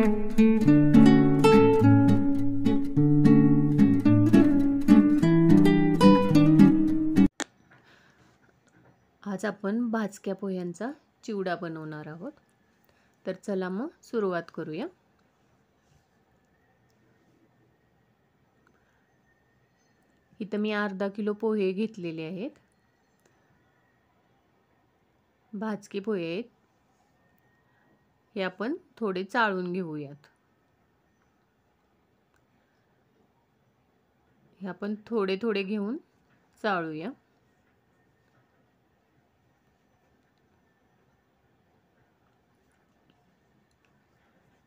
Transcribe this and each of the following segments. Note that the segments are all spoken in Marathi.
आज आपण भाजक्या पोह्यांचा चिवडा बनवणार आहोत। तर चला मग सुरुवात करूया। इथं मी अर्धा किलो पोहे घेतलेले आहेत। भाजके पोहे आहेत, हे आपण थोडे चाळून घेऊयात। हे आपण थोडे थोडे घेऊन चाळूया।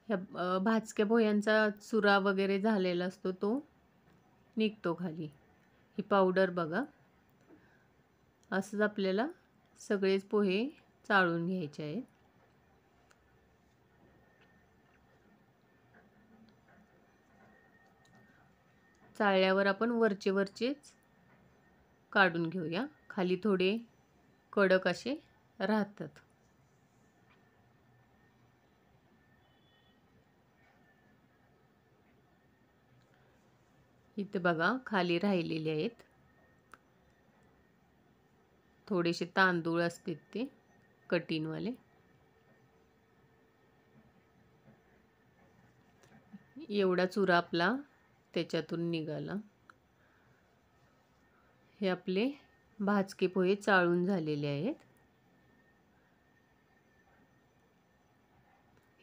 ह्या भाजक्या पोह्यांचा चुरा वगैरे झालेला असतो तो निघतो खाली। ही पावडर बघा, असंच आपल्याला सगळेच पोहे चाळून घ्यायचे आहेत। चाळल्यावर आपण वरचेच काढून घेऊया, खाली थोडे कडक असे राहतात। इथे बघा खाली राहिलेले आहेत, थोडेसे तांदूळ असतात ते कटीनवाले। एवढा चुरा आपला त्याच्यातून निघाला। हे आपले भाजके पोहे चाळून झालेले आहेत।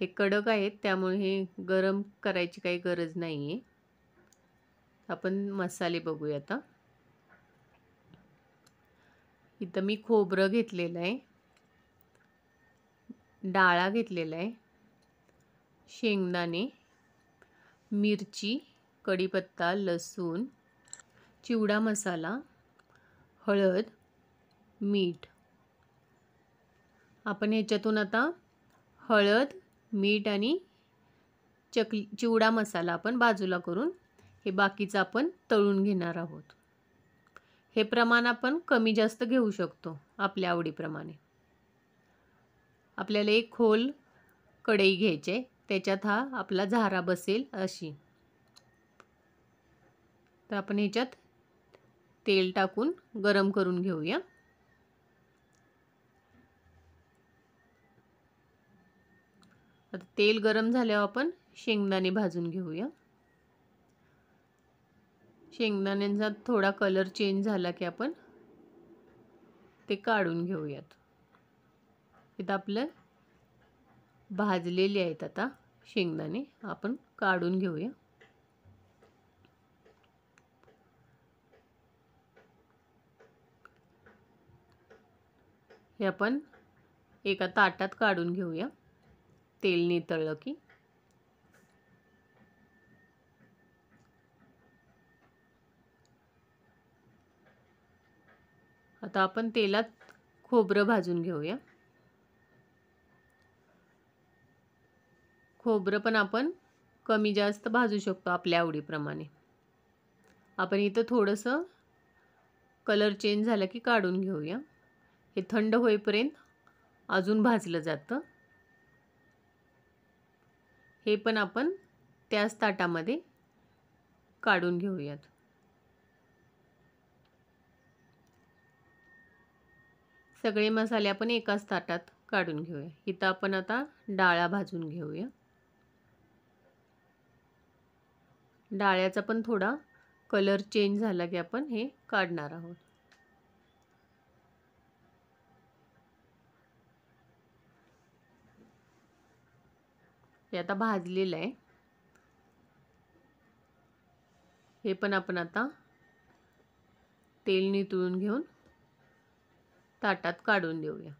हे कडक आहेत त्यामुळे हे गरम करायची काही गरज नाहीये। आपण मसाले बघूया आता। इथं मी खोबरं घेतलेलं आहे, डाळा घेतलेला आहे, शेंगदाणे, मिरची, कढीपत्ता, लसूण, चिवडा मसाला, हळद, मीठ। आपण ह्याच्यातून आता हळद, मीठ आणि चिवडा मसाला आपण बाजूला करून हे बाकीचं आपण तळून घेणार आहोत। हे प्रमाण आपण कमी जास्त घेऊ शकतो आपल्या आवडीप्रमाणे। आपल्याला एक खोल कढई घ्यायची, त्याच्यात हा आपला झारा बसेल अशी। तर आपण ह्याच्यात तेल टाकून गरम करून घेऊया। आता तेल गरम झाल्यावर आपण शेंगदाणे भाजून घेऊया। शेंगदाण्यांचा थोडा कलर चेंज झाला की आपण ते काढून घेऊयात। इथं आपलं भाजलेले आहेत आता शेंगदाणे, आपण काढून घेऊया। हे आपण एका ताटात काढून घेऊया, तेल नितळलं की। आता आपण तेलात खोबरं भाजून घेऊया। खोबरं पण आपण कमी जास्त भाजू शकतो आपल्या आवडीप्रमाणे। आपण इथं थोडंसं कलर चेंज झाला की काढून घेऊया। हे थंड होईपर्यंत अजून भाजलं जातं। हे पण आपण त्याच ताटामध्ये काढून घेऊयात। सगळे मसाले आपण एकाच ताटात काढून घेऊया। इथं आपण आता डाळा भाजून घेऊया। डाळ्याचा पण थोडा कलर चेंज झाला की आपण हे काढणार आहोत। हे आता भाजलेलं आहे। हे पण आपण आता तेल नितळून घेऊन ताटात काढून देऊया।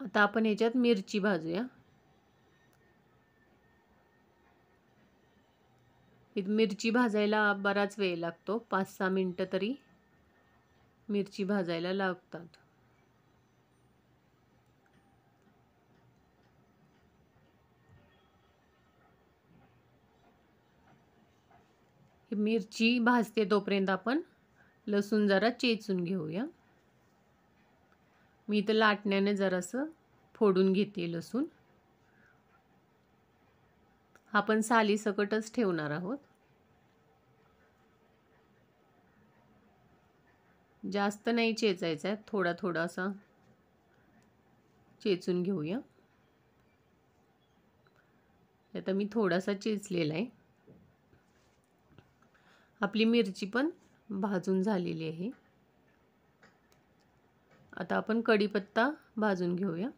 आता आपण ह्याच्यात मिरची भाजूया। मिरची भाजायला बराच वेळ लागतो, 5-6 मिनिटं तरी मिरची भाजायला लागतात। मिरची भाजते तोपर्यंत आपण लसूण जरा चेचून घेऊया। मी इथं लाटण्याने जरासं फोडून घेते लसूण. आपण सालीसकटच ठेवणार आहोत. जास्त नाही चेचायचा आहे, थोडा थोडा असा चेचून घेऊया. आता मी थोडासा चेचलेला आहे. आपली मिरची पण भाजून झालेली आहे. आता आपण कढीपत्ता भाजून घेऊया.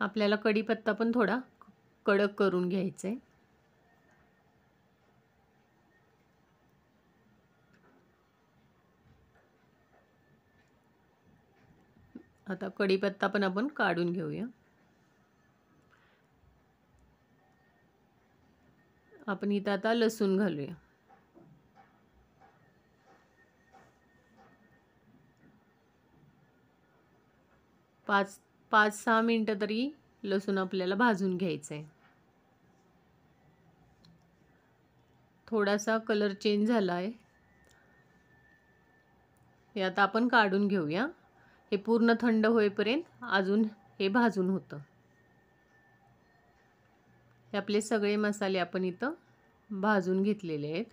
आपल्याला कढीपत्ता पण थोडा कडक करून घ्यायचा आहे. आता कढीपत्ता पण आपण काढून घेऊया. आपण इथं आता लसूण घालूया. पाच 6 मिनिटं तरी लसूण आपल्याला भाजून घ्यायचं आहे. थोडासा कलर चेंज झाला आहे. हे आता आपण काढून घेऊया. हे पूर्ण थंड होईपर्यंत अजून हे भाजून होतं. हे आपले सगळे मसाले आपण इथं भाजून घेतलेले आहेत.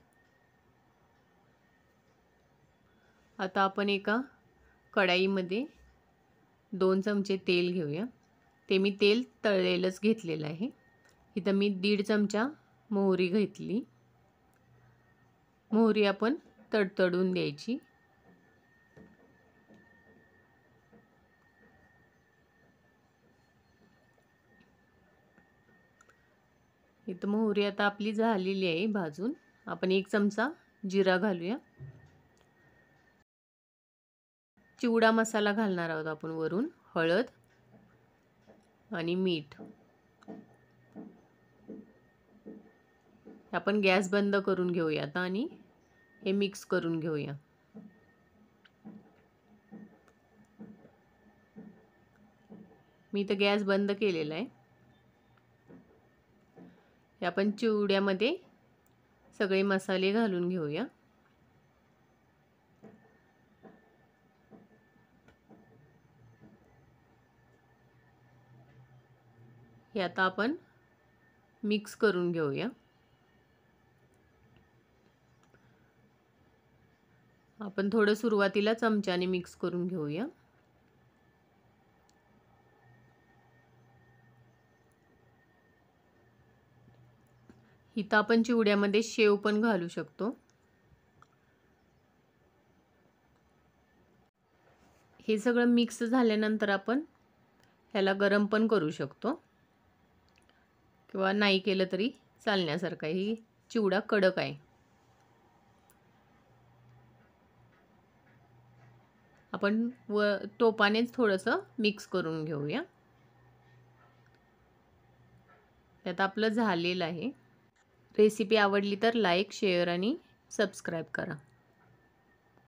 आता आपण एका कढाईमध्ये 2 चमचे तेल घेऊया. ते मी तेल तळलेलंच घेतलेलं आहे. इथं मी 1.5 चमचा मोहरी घेतली. मोहरी आपण तडतडून द्यायची. इथं मोहरी आता आपली झालेली आहे भाजून. आपण 1 चमचा जिरा घालूया. चिवडा मसाला घालणार आहोत आपण वरून. हळद आणि मीठ. आपण गॅस बंद करून घेऊया आता आणि हे मिक्स करून घेऊया. मी इथं गॅस बंद केलेला आहे. हे आपण चिवड्यामध्ये सगळे मसाले घालून घेऊया. हे आता आपण मिक्स करून घेऊया. आपण थोडं सुरुवातीला चमच्याने मिक्स करून घेऊया. इथं आपण चिवड्यामध्ये शेव पण घालू शकतो. हे सगळं मिक्स झाल्यानंतर आपण ह्याला गरम पण करू शकतो किंवा नाही केलं तरी चालण्यासारखं. ही चिवडा कडक आहे. आपण टोपानेच थोडंसं मिक्स करून घेऊया. त्यात आपलं झालेलं आहे. रेसिपी आवडली तर लाईक, शेअर आणि सबस्क्राईब करा.